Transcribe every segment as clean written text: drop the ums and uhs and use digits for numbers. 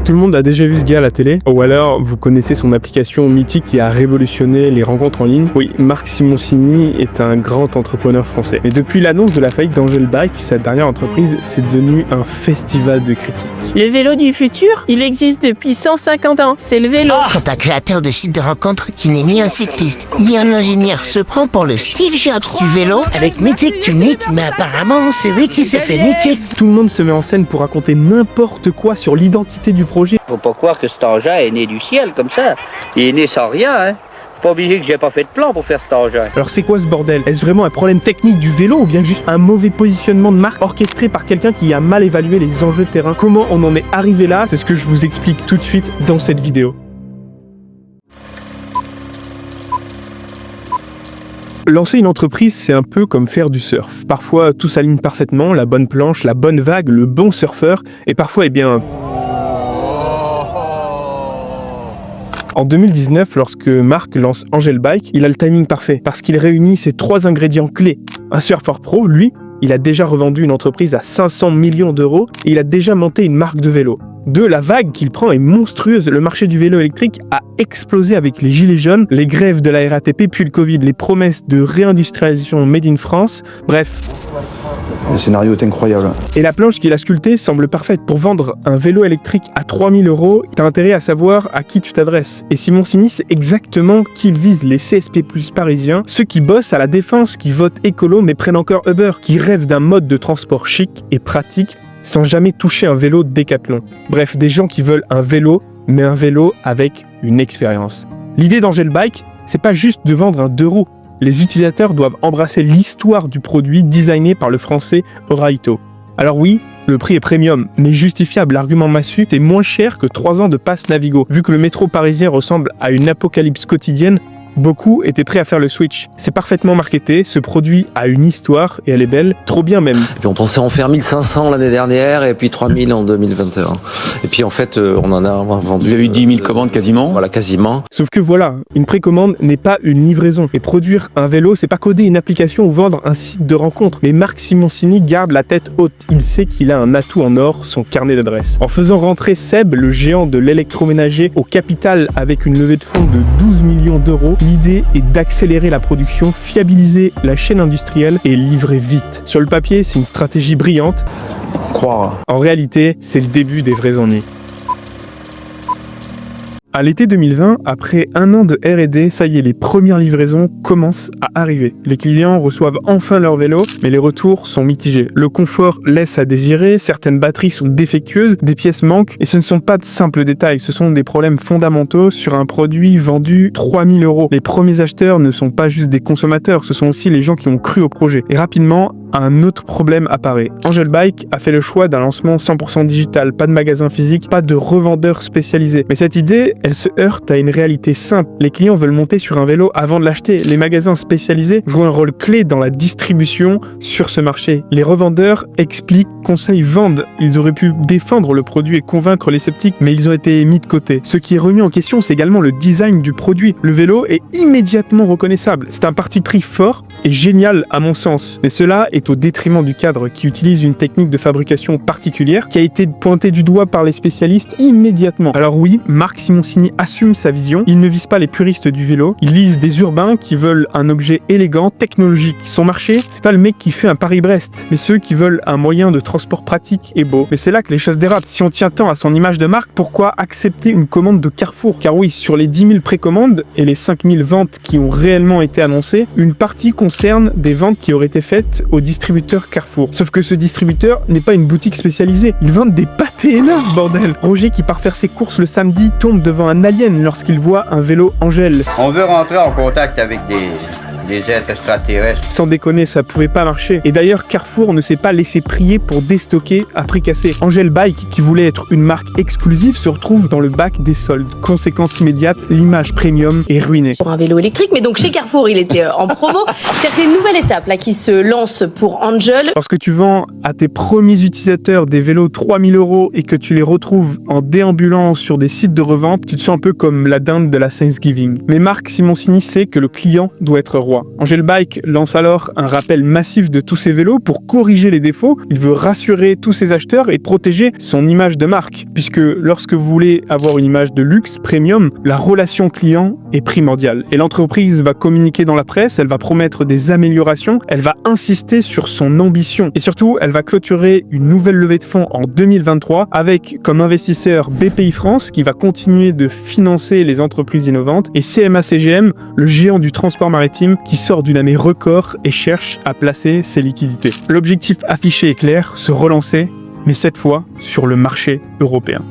Tout le monde a déjà vu ce gars à la télé, ou alors vous connaissez son application mythique qui a révolutionné les rencontres en ligne. Oui, Marc Simoncini est un grand entrepreneur français. Mais depuis l'annonce de la faillite d'Angel Bike, sa dernière entreprise, c'est devenu un festival de critiques. Le vélo du futur, il existe depuis 150 ans. C'est le vélo. Quand un créateur de site de rencontre qui n'est ni un cycliste ni un ingénieur se prend pour le Steve Jobs du vélo, avec mythique tunique, mais apparemment c'est lui qui s'est fait niquer. Tout le monde se met en scène pour raconter n'importe quoi sur l'identité du projet. Faut pas croire que cet engin est né du ciel comme ça. Il est né sans rien, hein. Pas obligé que j'ai pas fait de plan pour faire cet engin. Alors c'est quoi ce bordel? Est-ce vraiment un problème technique du vélo ou bien juste un mauvais positionnement de marque orchestré par quelqu'un qui a mal évalué les enjeux de terrain? Comment on en est arrivé là? C'est ce que je vous explique tout de suite dans cette vidéo. Lancer une entreprise, c'est un peu comme faire du surf. Parfois, tout s'aligne parfaitement, la bonne planche, la bonne vague, le bon surfeur, et parfois, eh bien... En 2019, lorsque Marc lance Angel Bike, il a le timing parfait, parce qu'il réunit ces 3 ingrédients clés. Un surfeur pro, lui, il a déjà revendu une entreprise à 500 millions d'euros, et il a déjà monté une marque de vélo. 2, la vague qu'il prend est monstrueuse. Le marché du vélo électrique a explosé avec les gilets jaunes, les grèves de la RATP, puis le Covid, les promesses de réindustrialisation made in France. Bref. Le scénario est incroyable. Et la planche qu'il a sculptée semble parfaite. Pour vendre un vélo électrique à 3000 €, t'as intérêt à savoir à qui tu t'adresses. Et Simoncini sait exactement qui il vise, les CSP+ parisiens, ceux qui bossent à la défense, qui votent écolo mais prennent encore Uber, qui rêvent d'un mode de transport chic et pratique, sans jamais toucher un vélo Décathlon. Bref, des gens qui veulent un vélo, mais un vélo avec une expérience. L'idée d'Angel Bike, c'est pas juste de vendre un 2 roues. Les utilisateurs doivent embrasser l'histoire du produit designé par le français Oraito. Alors oui, le prix est premium, mais justifiable. L'argument massu, c'est moins cher que 3 ans de pass Navigo. Vu que le métro parisien ressemble à une apocalypse quotidienne, beaucoup étaient prêts à faire le switch. C'est parfaitement marketé, ce produit a une histoire et elle est belle, trop bien même. Puis on pensait en faire 1500 l'année dernière et puis 3000 en 2021. Et puis en fait, on en a vendu... Vous avez eu 10 000 commandes quasiment? Voilà, quasiment. Sauf que voilà, une précommande n'est pas une livraison. Et produire un vélo, c'est pas coder une application ou vendre un site de rencontre. Mais Marc Simoncini garde la tête haute. Il sait qu'il a un atout en or, son carnet d'adresses. En faisant rentrer Seb, le géant de l'électroménager, au capital avec une levée de fonds de 12 millions d'euros, l'idée est d'accélérer la production, fiabiliser la chaîne industrielle et livrer vite. Sur le papier, c'est une stratégie brillante. Croire. En réalité, c'est le début des vrais ennuis. À l'été 2020, après 1 an de R&D, ça y est, les premières livraisons commencent à arriver. Les clients reçoivent enfin leur vélo, mais les retours sont mitigés. Le confort laisse à désirer, certaines batteries sont défectueuses, des pièces manquent, et ce ne sont pas de simples détails, ce sont des problèmes fondamentaux sur un produit vendu 3000 €. Les premiers acheteurs ne sont pas juste des consommateurs, ce sont aussi les gens qui ont cru au projet. Et rapidement, un autre problème apparaît. Angel Bike a fait le choix d'un lancement 100% digital, pas de magasin physique, pas de revendeur spécialisé. Mais cette idée, elle se heurte à une réalité simple. Les clients veulent monter sur un vélo avant de l'acheter. Les magasins spécialisés jouent un rôle clé dans la distribution sur ce marché. Les revendeurs expliquent, conseillent, vendent. Ils auraient pu défendre le produit et convaincre les sceptiques, mais ils ont été mis de côté. Ce qui est remis en question, c'est également le design du produit. Le vélo est immédiatement reconnaissable. C'est un parti pris fort et génial à mon sens. Mais cela est au détriment du cadre qui utilise une technique de fabrication particulière qui a été pointée du doigt par les spécialistes immédiatement. Alors oui, Marc Simoncini assume sa vision. Il ne vise pas les puristes du vélo. Il vise des urbains qui veulent un objet élégant, technologique. Son marché, c'est pas le mec qui fait un Paris-Brest, mais ceux qui veulent un moyen de transport pratique et beau. Mais c'est là que les choses dérapent. Si on tient tant à son image de marque, pourquoi accepter une commande de Carrefour? Car oui, sur les 10 000 précommandes et les 5 000 ventes qui ont réellement été annoncées, une partie concerne des ventes qui auraient été faites au distributeur Carrefour. Sauf que ce distributeur n'est pas une boutique spécialisée. Ils vendent des pâtés énormes, bordel. Roger, qui part faire ses courses le samedi, tombe devant un alien lorsqu'il voit un vélo Angel. On veut rentrer en contact avec des êtres extraterrestres. Sans déconner, ça pouvait pas marcher. Et d'ailleurs, Carrefour ne s'est pas laissé prier pour déstocker à prix cassé. Angel Bike, qui voulait être une marque exclusive, se retrouve dans le bac des soldes. Conséquence immédiate, l'image premium est ruinée. Pour un vélo électrique, mais donc chez Carrefour, il était en promo. C'est-à-dire que c'est une nouvelle étape là qui se lance pour Angel. Lorsque tu vends à tes premiers utilisateurs des vélos 3000 € et que tu les retrouves en déambulant sur des sites de revente, tu te sens un peu comme la dinde de la Thanksgiving. Mais Marc Simoncini sait que le client doit être roi. 2023. Angel Bike lance alors un rappel massif de tous ses vélos pour corriger les défauts. Il veut rassurer tous ses acheteurs et protéger son image de marque, puisque lorsque vous voulez avoir une image de luxe premium, la relation client est primordiale. Et l'entreprise va communiquer dans la presse, elle va promettre des améliorations, elle va insister sur son ambition et surtout, elle va clôturer une nouvelle levée de fonds en 2023 avec comme investisseur BPI France qui va continuer de financer les entreprises innovantes et CMA CGM, le géant du transport maritime qui sort d'une année record et cherche à placer ses liquidités. L'objectif affiché est clair, se relancer, mais cette fois sur le marché européen.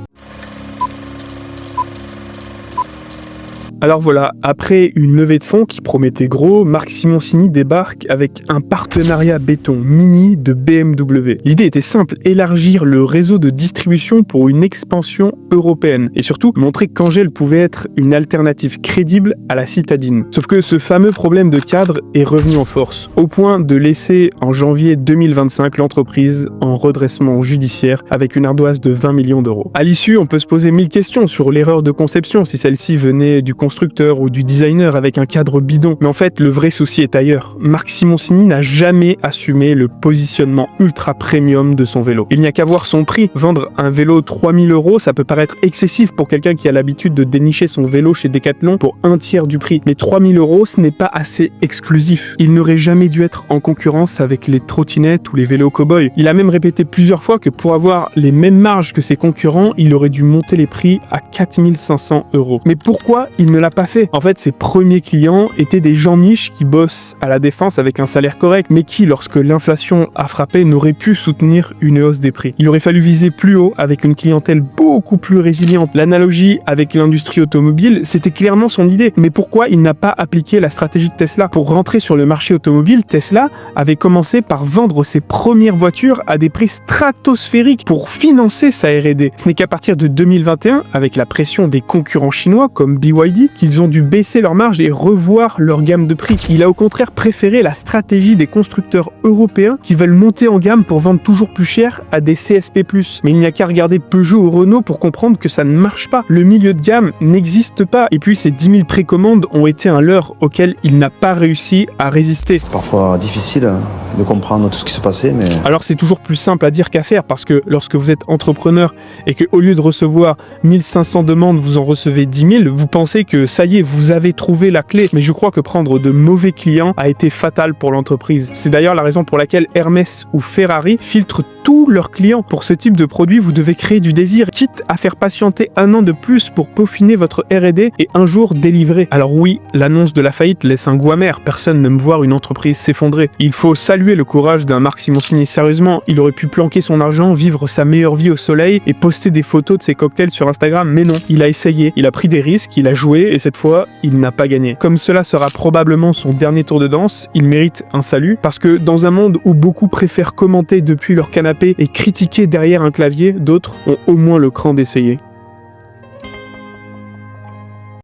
Alors voilà, après une levée de fonds qui promettait gros, Marc Simoncini débarque avec un partenariat béton mini de BMW. L'idée était simple, élargir le réseau de distribution pour une expansion européenne et surtout montrer qu'Angel pouvait être une alternative crédible à la citadine. Sauf que ce fameux problème de cadre est revenu en force, au point de laisser en janvier 2025 l'entreprise en redressement judiciaire avec une ardoise de 20 millions d'euros. À l'issue, on peut se poser 1000 questions sur l'erreur de conception, si celle-ci venait du constructeur ou du designer avec un cadre bidon. Mais en fait, le vrai souci est ailleurs. Marc Simoncini n'a jamais assumé le positionnement ultra premium de son vélo. Il n'y a qu'à voir son prix. Vendre un vélo 3000 €, ça peut paraître excessif pour quelqu'un qui a l'habitude de dénicher son vélo chez Decathlon pour un tiers du prix. Mais 3000 €, ce n'est pas assez exclusif. Il n'aurait jamais dû être en concurrence avec les trottinettes ou les vélos cow-boy. Il a même répété plusieurs fois que pour avoir les mêmes marges que ses concurrents, il aurait dû monter les prix à 4500 €. Mais pourquoi il ne l'a pas fait? En fait, ses premiers clients étaient des gens niches qui bossent à la défense avec un salaire correct, mais qui, lorsque l'inflation a frappé, n'auraient pu soutenir une hausse des prix. Il aurait fallu viser plus haut avec une clientèle beaucoup plus résiliente. L'analogie avec l'industrie automobile, c'était clairement son idée. Mais pourquoi il n'a pas appliqué la stratégie de Tesla? Pour rentrer sur le marché automobile, Tesla avait commencé par vendre ses premières voitures à des prix stratosphériques pour financer sa R&D. Ce n'est qu'à partir de 2021, avec la pression des concurrents chinois comme BYD, qu'ils ont dû baisser leurs marges et revoir leur gamme de prix. Il a au contraire préféré la stratégie des constructeurs européens qui veulent monter en gamme pour vendre toujours plus cher à des CSP+. Mais il n'y a qu'à regarder Peugeot ou Renault pour comprendre que ça ne marche pas. Le milieu de gamme n'existe pas. Et puis ces 10 000 précommandes ont été un leurre auquel il n'a pas réussi à résister. Parfois difficile de comprendre tout ce qui se passait, mais... Alors c'est toujours plus simple à dire qu'à faire parce que lorsque vous êtes entrepreneur et que au lieu de recevoir 1500 demandes, vous en recevez 10 000, vous pensez que ça y est, vous avez trouvé la clé. Mais je crois que prendre de mauvais clients a été fatal pour l'entreprise. C'est d'ailleurs la raison pour laquelle Hermès ou Ferrari filtrent tous leurs clients. Pour ce type de produit, vous devez créer du désir, quitte à faire patienter 1 an de plus pour peaufiner votre R&D et un jour délivrer. Alors oui, l'annonce de la faillite laisse un goût amer. Personne n'aime voir une entreprise s'effondrer. Il faut saluer le courage d'un Marc Simoncini. Sérieusement, il aurait pu planquer son argent, vivre sa meilleure vie au soleil et poster des photos de ses cocktails sur Instagram. Mais non, il a essayé, il a pris des risques, il a joué et cette fois, il n'a pas gagné. Comme cela sera probablement son dernier tour de danse, il mérite un salut parce que dans un monde où beaucoup préfèrent commenter depuis leur canapé et critiquer derrière un clavier, d'autres ont au moins le cran d'essayer.